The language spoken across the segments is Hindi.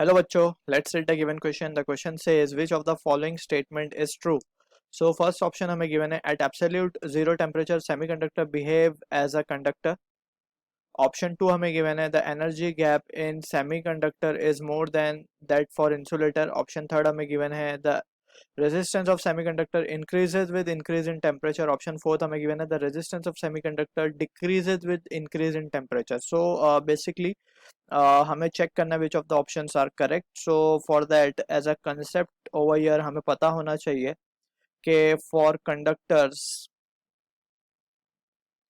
Hello बच्चों, let's read the given question. The question says which of the following statement is true? So first option हमें given है at absolute zero temperature semiconductor behave as a conductor. Option 2 हमें given है the energy gap in semiconductor is more than that for insulator. Option 3 हमें given है the resistance of semiconductor increases with increase in temperature. Option 4 हमें given है the resistance of semiconductor decreases with increase in temperature. So basically हमें चेक करना which of the options are correct. So for that as a concept over here हमें पता होना चाहिए कि फॉर कंडक्टर्स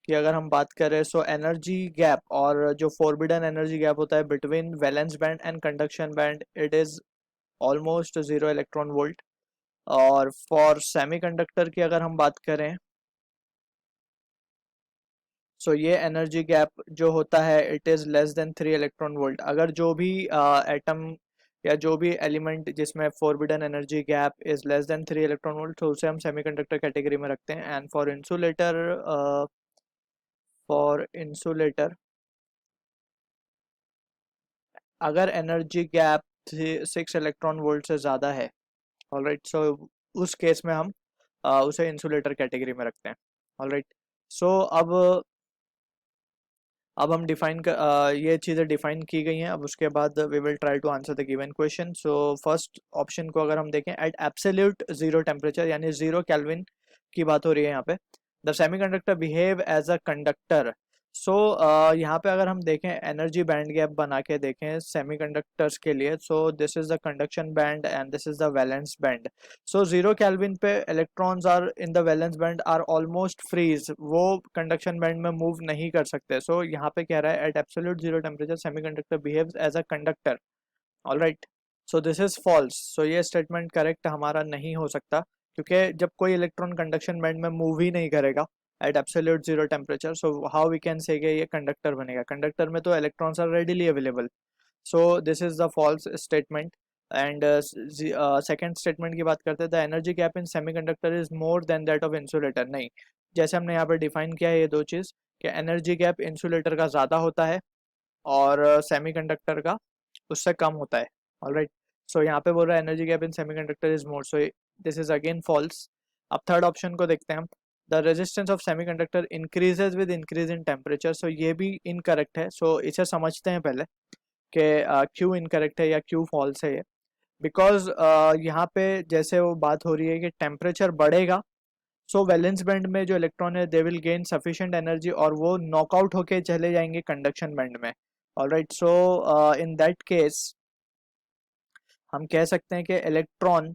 की अगर हम बात करें सो एनर्जी गैप और जो फॉरबिडन एनर्जी गैप होता है between valence band and conduction band it is almost 0 electron volt. और फॉर सेमीकंडक्टर की अगर हम बात करें सो ये एनर्जी गैप जो होता है it is less than 3 electron volt. अगर जो भी एटम या जो भी एलिमेंट जिसमें forbidden energy gap is less than 3 electron volt तो उसे हम सेमीकंडक्टर कैटेगरी में रखते हैं. एंड फॉर इंसुलेटर अगर एनर्जी गैप 6 इलेक्ट्रॉन वोल्ट से ज़्यादा है, ऑलराइट, सो उस केस में हम उसे इंसुलेटर कैटेगरी में रखते हैं. ऑलराइट, सो अब हम ये चीज़ें डिफाइन की गई हैं. अब उसके बाद we will try to answer the given question. So first option को अगर हम देखें एट एब्सोल्यूट जीरो टेम्परेचर यानी 0 केल्विन की बात हो रही है यहाँ पे. The semiconductor behave as a conductor. So यहाँ पे अगर हम देखें एनर्जी बैंड गैप बना के देखें सेमीकंडक्टर्स के लिए, so this is the conduction band and this is the valence band. So 0 kelvin पे electrons are in the valence band are almost freeze, वो कंडक्शन बैंड में मूव नहीं कर सकते. सो यहाँ पे कह रहा है at absolute zero temperature semiconductor behaves as a conductor. Alright, so this is false. So ये स्टेटमेंट करेक्ट हमारा नहीं हो सकता क्योंकि जब कोई इलेक्ट्रॉन कंडक्शन बैंड में मूव ही नहीं करेगा at absolute zero temperature, so how we can say ये कंडक्टर बनेगा. कंडक्टर में तो electrons are readily available. So this is the false statement. And second statement की बात करते हैं the energy gap in semiconductor is more than that of insulator. नहीं, जैसे हमने यहाँ पर डिफाइन किया है ये दो चीज़ कि एनर्जी गैप इंसुलेटर का ज़्यादा होता है और सेमीकंडक्टर का उससे कम होता है. ऑलराइट, सो यहाँ पे बोल रहा है energy gap in semiconductor is more, so this is again false. अब थर्ड ऑप्शन को देखते हैं हम. The resistance of semiconductor increases with increase in temperature. So ये भी इनकरेक्ट है. सो इसे समझते हैं पहले कि क्यों इनकरेक्ट है या क्यों फॉल्स है ये. बिकॉज यहाँ पे जैसे वो बात हो रही है कि टेम्परेचर बढ़ेगा सो वैलेंस बैंड में जो इलेक्ट्रॉन है they will gain sufficient energy और वो नॉकआउट होके चले जाएंगे कंडक्शन बैंड में. Alright, so in that case हम कह सकते हैं कि electron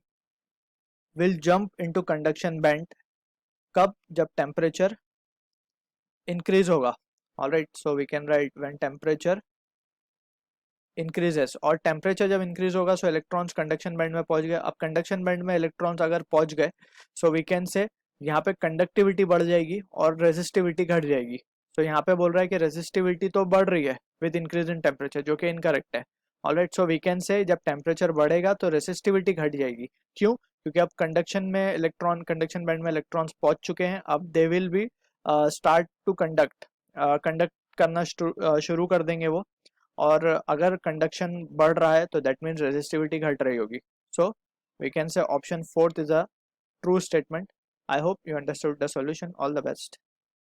will jump into conduction band. कब? जब टेम्परेचर इंक्रीज होगा. Alright, so we can write when temperature increases. और टेम्परेचर जब इंक्रीज होगा सो इलेक्ट्रॉन्स कंडक्शन बैंड में पहुंच गए. अब कंडक्शन बैंड में इलेक्ट्रॉन्स अगर पहुंच गए सो वी कैन से यहाँ पे कंडक्टिविटी बढ़ जाएगी और रेजिस्टिविटी घट जाएगी. तो यहाँ पे बोल रहा है कि रेजिस्टिविटी तो बढ़ रही है विद इंक्रीज इन टेम्परेचर, जो कि इनकरेक्ट है. ऑलराइट, सो वी कैन से जब टेम्परेचर बढ़ेगा तो रेजिस्टिविटी घट जाएगी. क्यों? क्योंकि अब कंडक्शन बैंड में इलेक्ट्रॉन्स पहुंच चुके हैं. अब they will be start to conduct करना शुरू कर देंगे वो. और अगर कंडक्शन बढ़ रहा है तो दैट मीन्स रेजिस्टिविटी घट रही होगी. So we can say option fourth is a true statement. I hope you understood the solution. All the best.